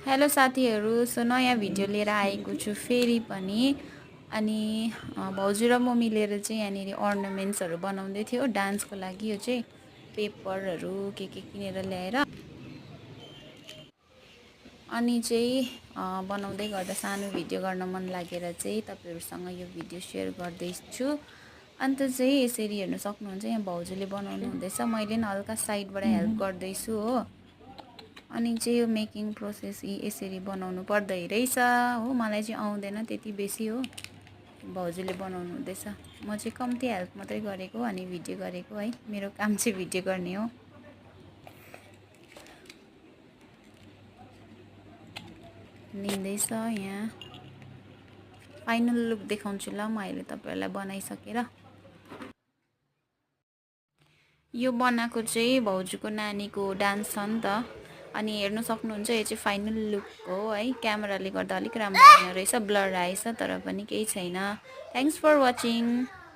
Hello साथीहरू, so नयाँ video लिएर आएको छु फेरि पनि। अनि भाउजू र म मिलेर चाहिँ यहाँनिर अर्नामेन्ट्सहरू बनाउँदै थियो डान्सको लागि। यो चाहिँ पेपरहरू के किनेर ल्याएर अनि चाहिँ बनाउँदै गर्दा सानो भिडियो गर्न मन लागेर चाहिँ तपाईहरुसँग यो भिडियो सेयर गर्दैछु। अन्त चाहिँ यसरी हेर्न सक्नुहुन्छ, यहाँ भाउजूले बनाउनु हुँदैछ, मैले नि हल्का साइडबाट हेल्प गर्दैछु हो। अनि चाहिँ यो मेकिङ प्रोसेस यसरी बनाउनु पर्दै रहेछ हो। मलाई चाहिँ आउँदैन त्यति बेसी हो, भाउजूले बनाउनु हुँदैछ। म चाहिँ कम्ती हेल्प मात्रै गरेको अनि भिडियो गरेको है। मेरो काम चाहिँ भिडियो गर्ने हो। लिँदैछ यहाँ फाइनल लुक देखाउँछु ल म अहिले तपाईहरुलाई बनाइसकेर। यो बनाएको चाहिँ भाउजूको नानीको डान्स छ नि त, अनि हेर्न सक्नुहुन्छ यो चाहिँ फाइनल लुक हो है। क्यामेराले गर्दा अलिक राम्रो हुने रहेछ, ब्लर आएछ तर पनि केही छैन। Thanks for watching.